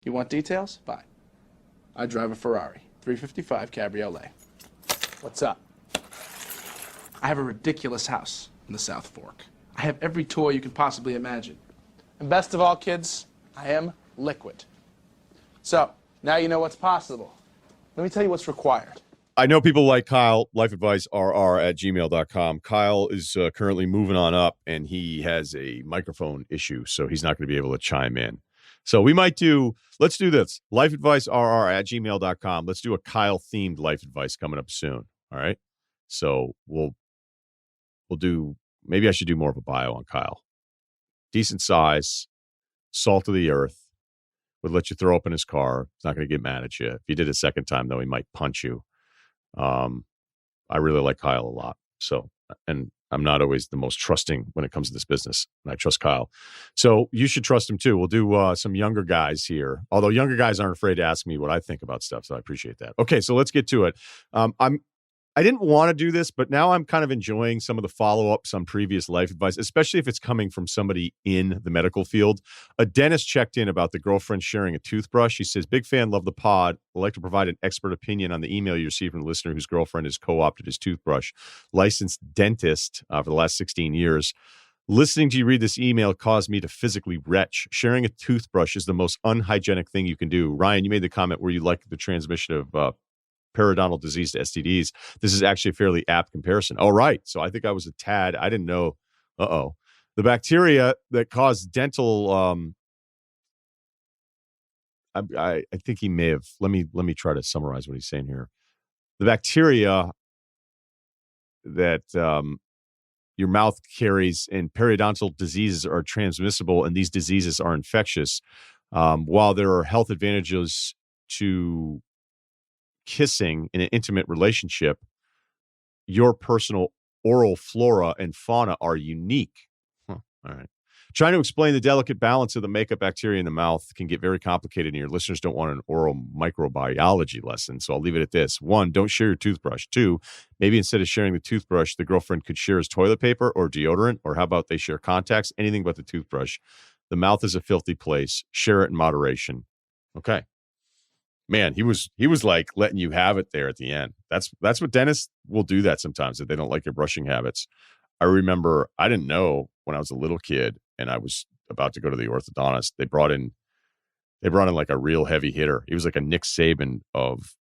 You want details? Fine. I drive a Ferrari 355 Cabriolet. What's up? I have a ridiculous house in the South Fork. I have every toy you can possibly imagine. And best of all, kids, I am liquid. So, now you know what's possible. Let me tell you what's required. I know people like Kyle, lifeadvicerr@gmail.com. Kyle is currently moving on up, and he has a microphone issue, so he's not going to be able to chime in. So let's do this, lifeadvicerr@gmail.com. Let's do a Kyle-themed life advice coming up soon, all right? So we'll do, maybe I should do more of a bio on Kyle. Decent size, salt of the earth, would let you throw up in his car. He's not going to get mad at you. If you did it a second time, though, he might punch you. I really like Kyle a lot. So, and I'm not always the most trusting when it comes to this business. And I trust Kyle. So you should trust him too. We'll do some younger guys here. Although younger guys aren't afraid to ask me what I think about stuff. So I appreciate that. Okay. So let's get to it. I didn't want to do this, but now I'm kind of enjoying some of the follow-ups on previous life advice, especially if it's coming from somebody in the medical field. A dentist checked in about the girlfriend sharing a toothbrush. He says, big fan, love the pod. I'd like to provide an expert opinion on the email you received from a listener whose girlfriend has co-opted his toothbrush. Licensed dentist for the last 16 years. Listening to you read this email caused me to physically retch. Sharing a toothbrush is the most unhygienic thing you can do. Ryan, you made the comment where you like the transmission of periodontal disease to STDs. This is actually a fairly apt comparison. All right. So I think I was a tad. I didn't know. The bacteria that cause dental. I think he may have. Let me try to summarize what he's saying here. The bacteria that your mouth carries and periodontal diseases are transmissible, and these diseases are infectious. While there are health advantages to kissing in an intimate relationship, your personal oral flora and fauna are unique. All right. Trying to explain the delicate balance of the makeup bacteria in the mouth can get very complicated, and your listeners don't want an oral microbiology lesson. So I'll leave it at this. 1, don't share your toothbrush. 2, maybe instead of sharing the toothbrush, the girlfriend could share his toilet paper or deodorant, or how about they share contacts? Anything but the toothbrush. The mouth is a filthy place. Share it in moderation. Okay. Man, he was like letting you have it there at the end. That's what dentists will do that sometimes if they don't like your brushing habits. I remember I didn't know when I was a little kid and I was about to go to the orthodontist. They brought in like a real heavy hitter. He was like a Nick Saban of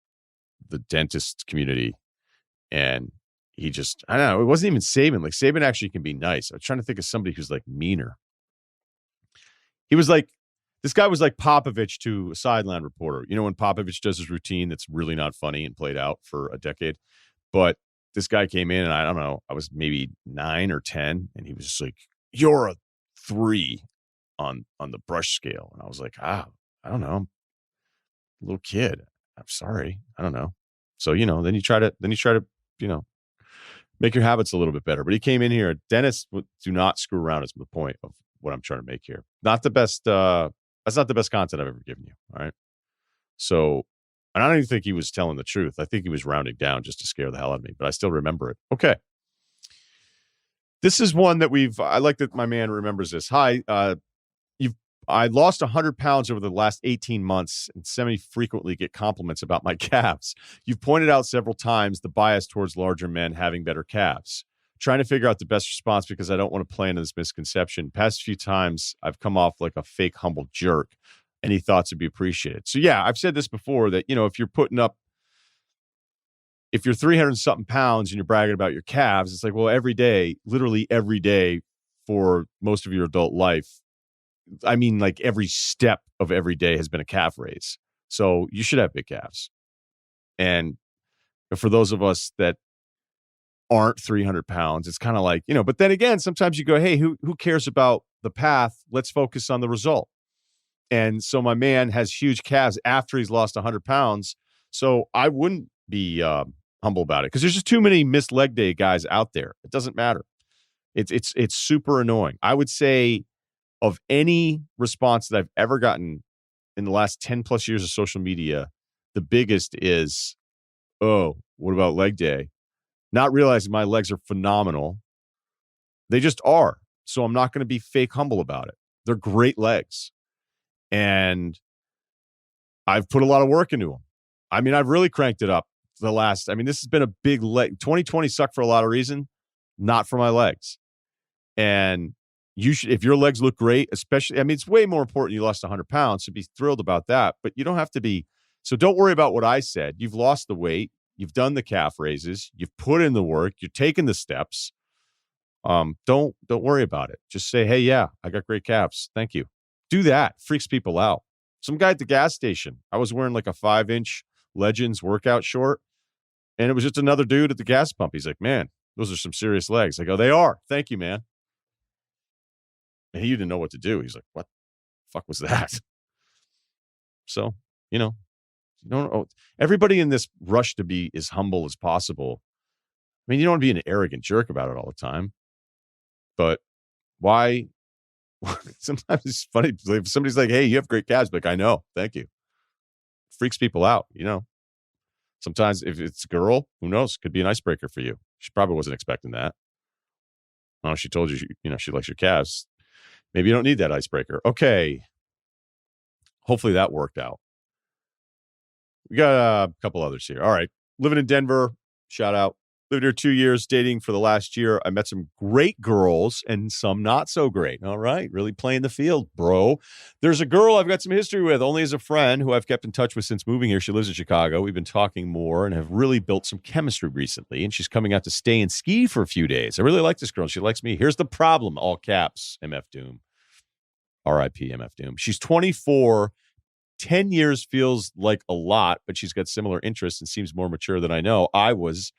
the dentist community. And he just, I don't know, it wasn't even Saban. Like Saban actually can be nice. I was trying to think of somebody who's like meaner. He was like, this guy was like Popovich to a sideline reporter. You know, when Popovich does his routine that's really not funny and played out for a decade. But this guy came in and I don't know, I was maybe 9 or 10. And he was just like, you're a 3 on the brush scale. And I was like, I don't know. I'm a little kid. I'm sorry. I don't know. So, you know, then you try to, you know, make your habits a little bit better. But he came in here. Dentists do not screw around is the point of what I'm trying to make here. Not the best. That's not the best content I've ever given you. All right. So, and I don't even think he was telling the truth. I think he was rounding down just to scare the hell out of me, but I still remember it. Okay. This is one that I like that my man remembers this. Hi, I lost 100 pounds over the last 18 months and semi-frequently get compliments about my calves. You've pointed out several times the bias towards larger men having better calves. Trying to figure out the best response because I don't want to play into this misconception. Past few times, I've come off like a fake humble jerk. Any thoughts would be appreciated. So yeah, I've said this before that, you know, if you're 300 something pounds and you're bragging about your calves, it's like, well, every day, literally every day for most of your adult life, I mean, like every step of every day has been a calf raise. So you should have big calves. And for those of us that aren't 300 pounds, it's kind of like, you know, but then again, sometimes you go, hey, who cares about the path? Let's focus on the result. And so my man has huge calves after he's lost 100 pounds. So I wouldn't be humble about it because there's just too many missed leg day guys out there. It doesn't matter. It's super annoying. I would say of any response that I've ever gotten in the last 10 plus years of social media, the biggest is, oh, what about leg day? Not realizing my legs are phenomenal. They just are. So I'm not going to be fake humble about it. They're great legs. And I've put a lot of work into them. I mean, I've really cranked it up this has been a big leg. 2020 sucked for a lot of reason, not for my legs. And you should, if your legs look great, especially, it's way more important you lost 100 pounds, so be thrilled about that. But you don't have to be. So don't worry about what I said. You've lost the weight. You've done the calf raises. You've put in the work. You're taking the steps. Don't worry about it. Just say, hey, yeah, I got great calves. Thank you. Do that. Freaks people out. Some guy at the gas station, I was wearing like a 5-inch Legends workout short, and it was just another dude at the gas pump. He's like, man, those are some serious legs. I go, they are. Thank you, man. And he didn't know what to do. He's like, what the fuck was that? So, you don't. Everybody in this rush to be as humble as possible. You don't want to be an arrogant jerk about it all the time. But why? Sometimes it's funny. If somebody's like, hey, you have great calves. Like, I know. Thank you. Freaks people out, Sometimes if it's a girl, who knows? Could be an icebreaker for you. She probably wasn't expecting that. Oh, she told you, she likes your calves. Maybe you don't need that icebreaker. Okay. Hopefully that worked out. We got a couple others here. All right. Living in Denver. Shout out. Lived here 2 years, dating for the last year. I met some great girls and some not so great. All right. Really playing the field, bro. There's a girl I've got some history with, only as a friend, who I've kept in touch with since moving here. She lives in Chicago. We've been talking more and have really built some chemistry recently. And she's coming out to stay and ski for a few days. I really like this girl. She likes me. Here's the problem. All caps. MF Doom. R.I.P. MF Doom. She's 24. 10 years feels like a lot, but she's got similar interests and seems more mature than I know. I was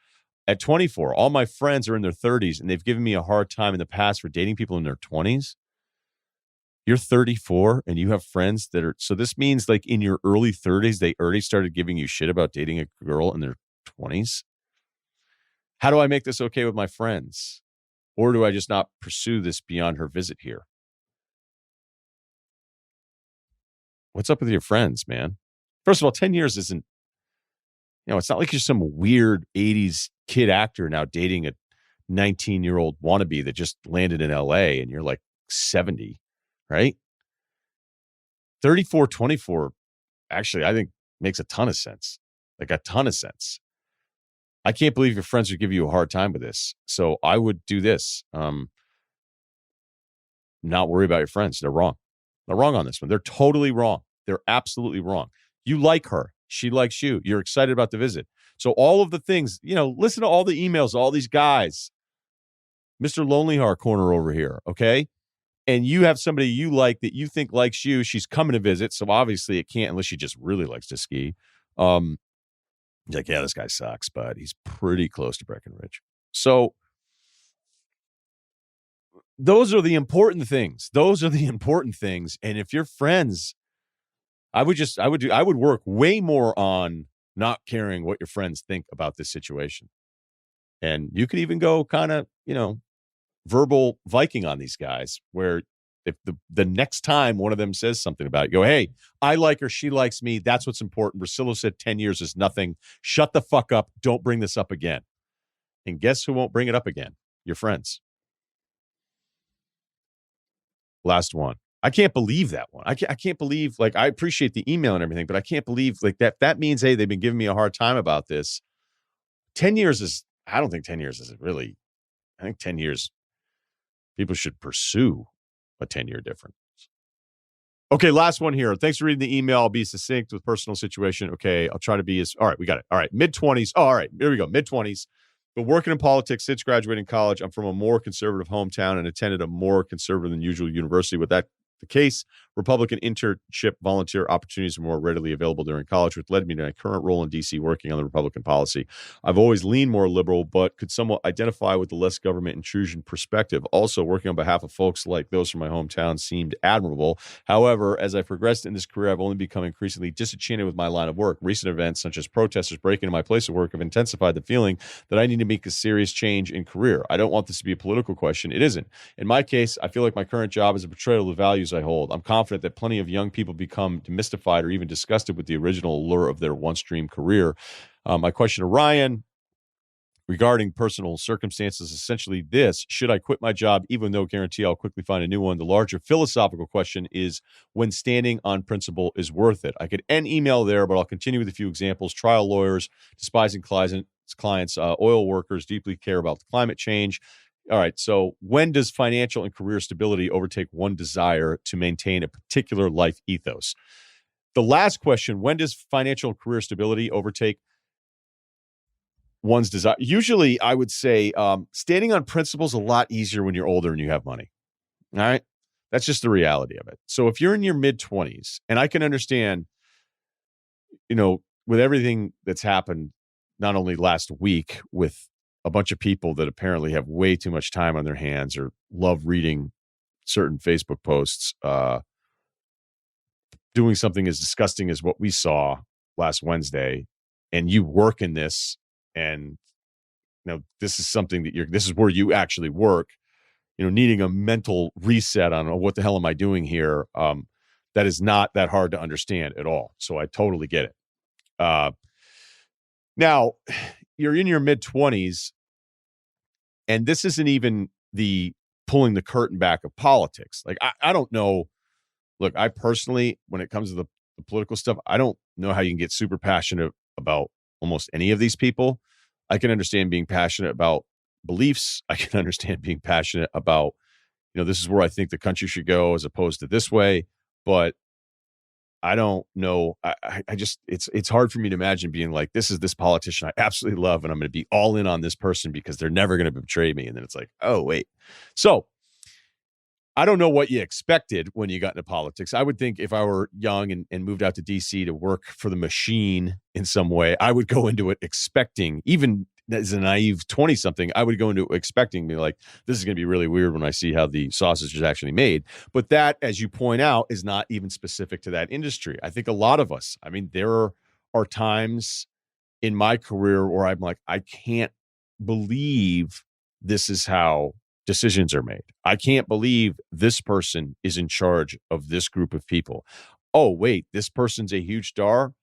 at 24. All my friends are in their 30s, and they've given me a hard time in the past for dating people in their 20s. You're 34, and you have friends that are... So this means, like, in your early 30s, they already started giving you shit about dating a girl in their 20s? How do I make this okay with my friends? Or do I just not pursue this beyond her visit here? What's up with your friends, man? First of all, 10 years isn't... it's not like you're some weird 80s kid actor now dating a 19-year-old wannabe that just landed in LA and you're like 70, right? 34, 24, actually, I think makes a ton of sense. Like a ton of sense. I can't believe your friends would give you a hard time with this. So I would do this. Not worry about your friends. They're wrong. They're wrong on this one. They're totally wrong. They're absolutely wrong. You like her. She likes you. You're excited about the visit. So all of the things, listen to all the emails, all these guys. Mr. Lonely Heart Corner over here, okay? And you have somebody you like that you think likes you. She's coming to visit, so obviously it can't unless she just really likes to ski. You're like, yeah, this guy sucks, but he's pretty close to Breckenridge. So those are the important things. And if you're friends, I would work way more on not caring what your friends think about this situation. And you could even go kind of, verbal Viking on these guys, where if the next time one of them says something about it, go, hey, I like her, she likes me. That's what's important. Russillo said 10 years is nothing. Shut the fuck up. Don't bring this up again. And guess who won't bring it up again? Your friends. Last one. I can't believe that one. I can't believe, like, I appreciate the email and everything, but I can't believe, like, that means, hey, they've been giving me a hard time about this. 10 years is, I don't think 10 years is really, I think 10 years, people should pursue a 10-year difference. Okay, last one here. Thanks for reading the email. I'll be succinct with personal situation. Okay, I'll try to be all right, we got it. All right, mid-20s. Oh, all right, here we go, mid-20s. Been working in politics since graduating college. I'm from a more conservative hometown and attended a more conservative than usual university. With that the case, Republican internship volunteer opportunities are more readily available during college, which led me to my current role in D.C. working on the Republican policy. I've always leaned more liberal, but could somewhat identify with the less government intrusion perspective. Also, working on behalf of folks like those from my hometown seemed admirable. However, as I progressed in this career, I've only become increasingly disenchanted with my line of work. Recent events, such as protesters breaking into my place of work, have intensified the feeling that I need to make a serious change in career. I don't want this to be a political question. It isn't. In my case, I feel like my current job is a betrayal of the values I hold. I'm confident that plenty of young people become demystified or even disgusted with the original allure of their once dream career. My question to Ryen: regarding personal circumstances, essentially this: should I quit my job even though guarantee I'll quickly find a new one? The larger philosophical question is when standing on principle is worth it. I could end email there, but I'll continue with a few examples. Trial lawyers, despising clients, oil workers, deeply care about climate change. All right, so when does financial and career stability overtake one desire to maintain a particular life ethos? The last question, when does financial and career stability overtake one's desire? Usually, I would say standing on principle is a lot easier when you're older and you have money. All right. That's just the reality of it. So if you're in your mid 20s, and I can understand, with everything that's happened, not only last week with a bunch of people that apparently have way too much time on their hands or love reading certain Facebook posts, doing something as disgusting as what we saw last Wednesday, and you work in this, and this is something that this is where you actually work, needing a mental reset on what the hell am I doing here. That is not that hard to understand at all. So I totally get it. Now you're in your mid 20s, and this isn't even the pulling the curtain back of politics. Like, I don't know. Look, I personally, when it comes to the political stuff, I don't know how you can get super passionate about almost any of these people. I can understand being passionate about beliefs. I can understand being passionate about, this is where I think the country should go as opposed to this way. But I don't know. I just, it's hard for me to imagine being like, this is this politician I absolutely love, and I'm going to be all in on this person because they're never going to betray me. And then it's like, oh, wait. So I don't know what you expected when you got into politics. I would think if I were young and moved out to DC to work for the machine in some way, I would go into it expecting, even as a naive 20-something, I would go into it expecting, be like, this is going to be really weird when I see how the sausage is actually made. But that, as you point out, is not even specific to that industry. I think a lot of us, there are times in my career where I'm like, I can't believe this is how decisions are made. I can't believe this person is in charge of this group of people. Oh, wait, this person's a huge star.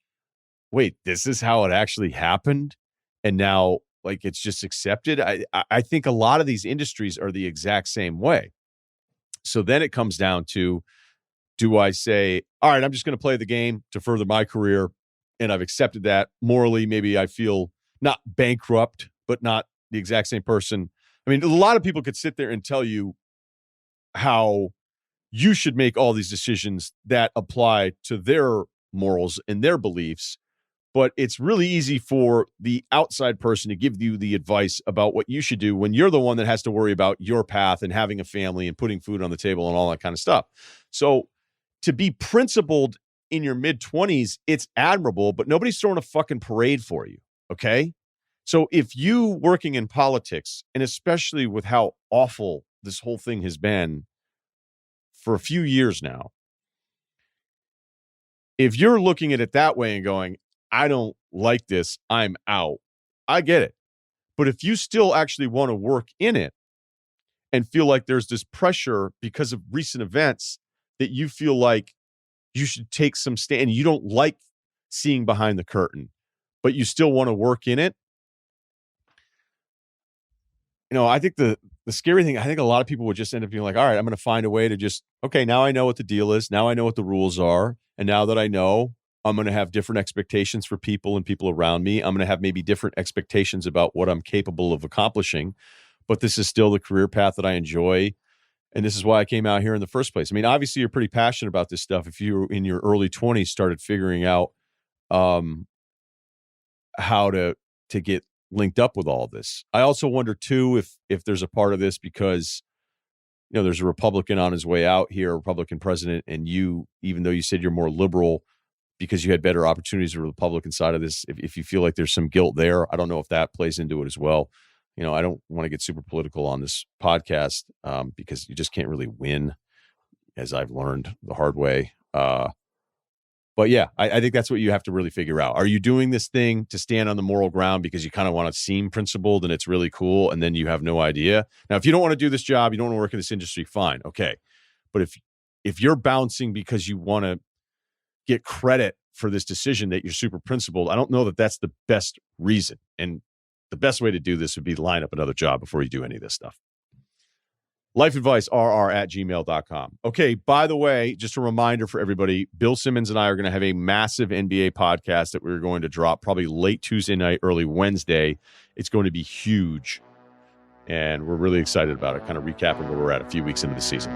Wait, this is how it actually happened. And now, it's just accepted. I think a lot of these industries are the exact same way. So then it comes down to, do I say, all right, I'm just going to play the game to further my career, and I've accepted that morally? Maybe I feel not bankrupt, but not the exact same person. A lot of people could sit there and tell you how you should make all these decisions that apply to their morals and their beliefs, but it's really easy for the outside person to give you the advice about what you should do when you're the one that has to worry about your path and having a family and putting food on the table and all that kind of stuff. So to be principled in your mid-20s, it's admirable, but nobody's throwing a fucking parade for you, okay? So if you working in politics, and especially with how awful this whole thing has been for a few years now, if you're looking at it that way and going, I don't like this, I'm out, I get it. But if you still actually want to work in it and feel like there's this pressure because of recent events that you feel like you should take some stand, you don't like seeing behind the curtain, but you still want to work in it, I think the scary thing, I think a lot of people would just end up being like, all right, I'm going to find a way to just, okay, now I know what the deal is. Now I know what the rules are. And now that I know, I'm going to have different expectations for people and people around me. I'm going to have maybe different expectations about what I'm capable of accomplishing. But this is still the career path that I enjoy. And this is why I came out here in the first place. Obviously, you're pretty passionate about this stuff. If you in your early 20s started figuring out how to get linked up with all this. I also wonder too if there's a part of this because there's a Republican on his way out here, a Republican president, and you, even though you said you're more liberal because you had better opportunities for the Republican side of this, if you feel like there's some guilt there, I don't know if that plays into it as well. I don't want to get super political on this podcast because you just can't really win, as I've learned the hard way. But yeah, I think that's what you have to really figure out. Are you doing this thing to stand on the moral ground because you kind of want to seem principled and it's really cool, and then you have no idea? Now, if you don't want to do this job, you don't want to work in this industry, fine, okay. But if you're bouncing because you want to get credit for this decision that you're super principled, I don't know that that's the best reason. And the best way to do this would be to line up another job before you do any of this stuff. lifeadvicerr@gmail.com. Okay, by the way, just a reminder for everybody, Bill Simmons and I are going to have a massive NBA podcast that we're going to drop probably late Tuesday night, early Wednesday. It's going to be huge, and we're really excited about it, kind of recapping where we're at a few weeks into the season.